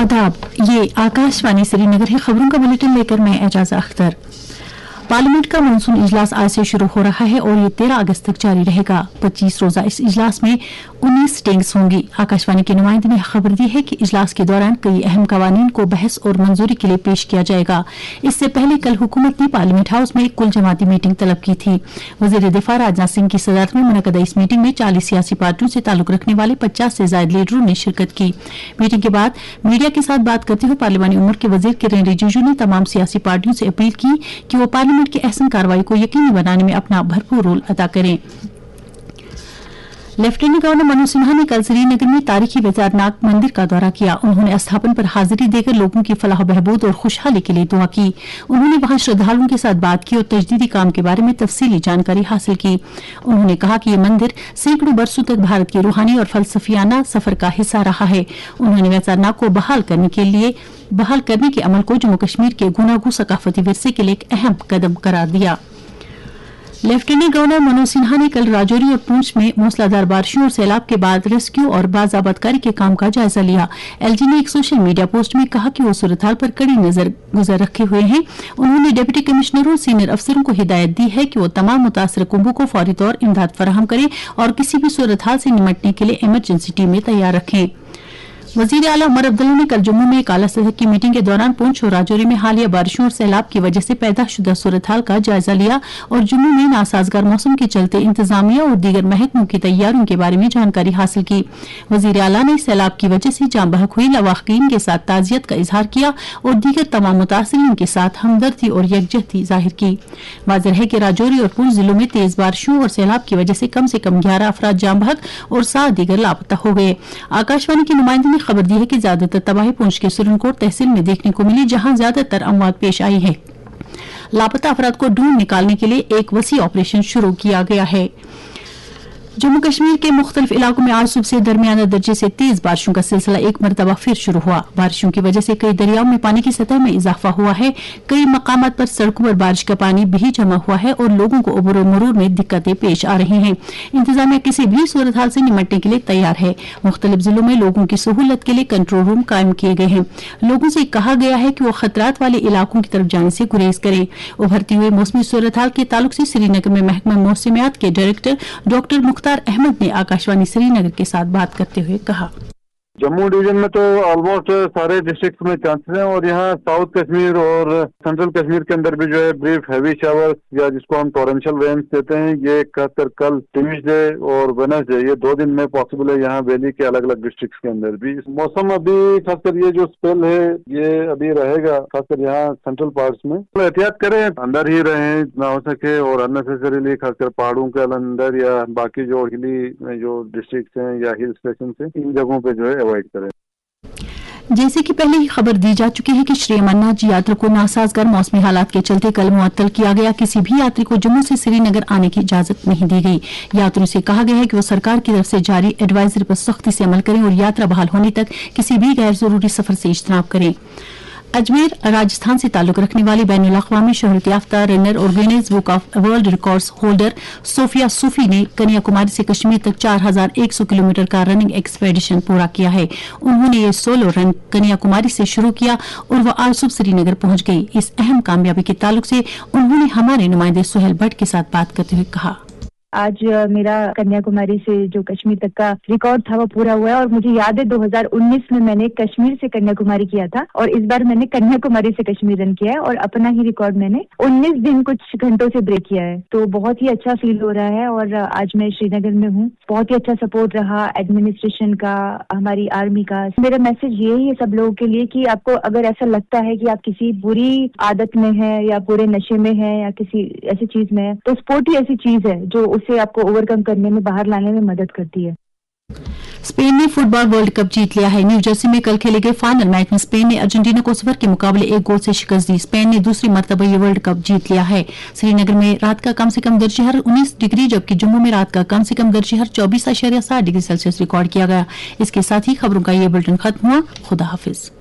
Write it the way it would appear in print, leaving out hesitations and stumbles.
आदाब, ये आकाशवाणी श्रीनगर है। खबरों का बुलेटिन लेकर मैं एजाज अख्तर। पार्लियामेंट का मानसून इजलास आज से शुरू हो रहा है और ये 13 अगस्त तक जारी रहेगा। 25 रोजा इस इजलास में 19 सिटिंग्स होंगी। आकाशवाणी के नुमाइंदे ने खबर दी है कि इजलास के दौरान कई अहम कवानीन को बहस और मंजूरी के लिए पेश किया जाएगा। इससे पहले कल हुकूमत ने पार्लियामेंट हाउस में एक कुल जमाती मीटिंग तलब की थी। वजीर दिफा राजनाथ सिंह की सदारत में मुनक्कदा इस मीटिंग में 40 सियासी पार्टियों से ताल्लुक रखने वाले 50 से ज्यादा लीडरों ने शिरकत की। मीटिंग के बाद मीडिया के साथ बात करते हुए पार्लियामानी उमूर के वजीर किरेन रिजिजू ने तमाम सियासी पार्टियों से अपील की कि वो पार्लियामेंट की अहसन कार्रवाई को यकीनी बनाने में अपना भरपूर रोल अदा करें। लेफ्टिनेंट गवर्नर मनोज सिन्हा ने कल श्रीनगर में तारीखी वैजारनाग मंदिर का दौरा किया। उन्होंने स्थापन पर हाजिरी देकर लोगों की फलाह बहबूद और खुशहाली के लिए दुआ की। उन्होंने वहां श्रद्धालुओं के साथ बात की और तजदीदी काम के बारे में तफसीली जानकारी हासिल की। उन्होंने कहा कि ये मंदिर सैकड़ों बरसों तक भारत के रूहानी और फलसफियाना सफर का हिस्सा रहा है। उन्होंने वैजारनाग को बहाल करने के अमल को जम्मू कश्मीर के गुनागू सकाफती विरसे के लिए एक अहम कदम करार दिया। लेफ्टिनेंट गवर्नर मनोज सिन्हा ने कल राजौरी और पूंछ में मूसलाधार बारिशों और सैलाब के बाद रेस्क्यू और बाज़ाबतकारी के काम का जायजा लिया। एलजी ने एक सोशल मीडिया पोस्ट में कहा कि वो सूरत हाल पर कड़ी नजर रखे हुए हैं। उन्होंने डिप्टी कमिश्नरों और सीनियर अफसरों को हिदायत दी है कि वो तमाम मुतासर कुंभों को फौरी तौर इमदाद फराहम करें और किसी भी सूरत हाल से निपटने के लिए इमरजेंसी टीमें तैयार रखें। वजीर आला उमर अब्दुल्ला ने कल जम्मू में एक आला सतह की मीटिंग के दौरान पूंछ और राजौरी में हालिया बारिशों और सैलाब की वजह से पैदा शुदा सूरत हाल का जायजा लिया और जम्मू में नासाजगार मौसम के चलते इंतजामिया और दीगर महकमों की तैयारियों के बारे में जानकारी हासिल की। वजीर आला ने सैलाब की वजह से जाम बहक हुई लवाहकीन के साथ ताजियत का इजहार किया और दीगर तमाम मुतासरीन के साथ हमदर्दी और यकजहती जाहिर की। वाज़ेह है कि राजौरी और पूंछ जिलों में तेज बारिशों और सैलाब की वजह से कम 11 अफराद जाम बहक और 7 दीगर लापता हो गए। आकाशवाणी के नुमाइंदे ने खबर दी है कि ज्यादातर तबाही पूंछ के सुरनकोट तहसील में देखने को मिली, जहां ज्यादातर अमवात पेश आई है। लापता अफराद को ढूंढ निकालने के लिए एक वसी ऑपरेशन शुरू किया गया है। जम्मू कश्मीर के मुख्तलिफ इलाकों में आज सुबह से दरमियाना दर्जे से तेज बारिशों का सिलसिला एक मरतबा फिर शुरू हुआ। बारिशों की वजह से कई दरियाओं में पानी की सतह में इजाफा हुआ है। कई मकामात पर सड़कों पर बारिश का पानी भी जमा हुआ है और लोगों को उबूर और मरूर में दिक्कतें पेश आ रही हैं। इंतजामिया किसी भी सूरत हाल से निपटने के लिए तैयार है। मुख्तलिफ जिलों में लोगों की सहूलत के लिए कंट्रोल रूम कायम किए गए हैं। लोगों से कहा गया है कि वो खतरात वाले इलाकों की तरफ जाने से गुरेज करें। उभरती हुए मौसमी सूरत हाल के ताल्लुक से श्रीनगर में महकमा मौसमियात के डायरेक्टर डॉक्टर मुख्तार अहमद ने आकाशवाणी श्रीनगर के साथ बात करते हुए कहा, जम्मू डिवीजन में तो ऑलमोस्ट सारे डिस्ट्रिक्ट में चांसेस हैं और यहाँ साउथ कश्मीर और सेंट्रल कश्मीर के अंदर भी जो है ब्रीफ हैवी शावर्स या जिसको हम टोरेंशियल रेन्स कहते हैं, ये खासकर कल ट्यूसडे और वेडनेसडे ये 2 दिन में पॉसिबल है यहाँ वैली के अलग अलग डिस्ट्रिक्ट के अंदर भी। मौसम अभी खासकर ये जो स्पेल है ये अभी रहेगा खासकर यहाँ सेंट्रल पार्ट्स में। तो एहतियात करें, अंदर ही रहें जितना हो सके और अननेसेसरीली खासकर पहाड़ों के अंदर या बाकी जो हिली जो डिस्ट्रिक्ट हैं या हिल स्टेशन से इन जगहों पे जो है अवॉइड करें। जैसे कि पहले ही खबर दी जा चुकी है कि श्री अमरनाथ जी यात्रा को नासाजगार मौसमी हालात के चलते कल मुअत्तल किया गया। किसी भी यात्री को जम्मू से श्रीनगर आने की इजाजत नहीं दी गई। यात्रियों से कहा गया है कि वो सरकार की तरफ से जारी एडवाइजरी पर सख्ती से अमल करें और यात्रा बहाल होने तक किसी भी गैर जरूरी सफर से इज्तनाब करें। अजमेर राजस्थान से ताल्लुक रखने वाली बैनुल अक़वामी शोहरत याफ्ता रनर और Guinness book of world records holder Sofia Sufi ने कन्याकुमारी से कश्मीर तक 4100 किलोमीटर का रनिंग एक्सपेडिशन पूरा किया है। उन्होंने ये सोलो रन कन्याकुमारी से शुरू किया और वह आज सुबह श्रीनगर पहुंच गई। इस अहम कामयाबी के ताल्लुक से उन्होंने हमारे नुमाइंदे सुहेल भट्ट के साथ बात करते हुए कहा, आज मेरा कन्याकुमारी से जो कश्मीर तक का रिकॉर्ड था वो पूरा हुआ है और मुझे याद है 2019 में मैंने कश्मीर से कन्याकुमारी किया था और इस बार मैंने कन्याकुमारी से कश्मीर रन किया है और अपना ही रिकॉर्ड मैंने 19 दिन कुछ घंटों से ब्रेक किया है। तो बहुत ही अच्छा फील हो रहा है और आज मैं श्रीनगर में हूँ। बहुत ही अच्छा सपोर्ट रहा एडमिनिस्ट्रेशन का, हमारी आर्मी का। मेरा मैसेज यही है सब लोगों के लिए कि आपको अगर ऐसा लगता है कि आप किसी बुरी आदत में है या बुरे नशे में है या किसी ऐसी चीज में है, तो स्पोर्ट ही ऐसी चीज है जो से आपको ओवरकम करने में, बाहर लाने में मदद करती है। स्पेन ने फुटबॉल वर्ल्ड कप जीत लिया है। न्यू जर्सी में कल खेले गए फाइनल मैच में स्पेन ने अर्जेंटीना को 0 के मुकाबले 1 गोल से शिकस्त दी। स्पेन ने दूसरी मरतबा ये वर्ल्ड कप जीत लिया है। श्रीनगर में रात का कम से कम दर्जेहर 19 डिग्री जबकि जम्मू में रात का कम से कम दर्जेहर 24.7 डिग्री सेल्सियस रिकॉर्ड किया गया। इसके साथ ही खबरों का ये बुलेटिन खत्म हुआ। खुदा हाफिज।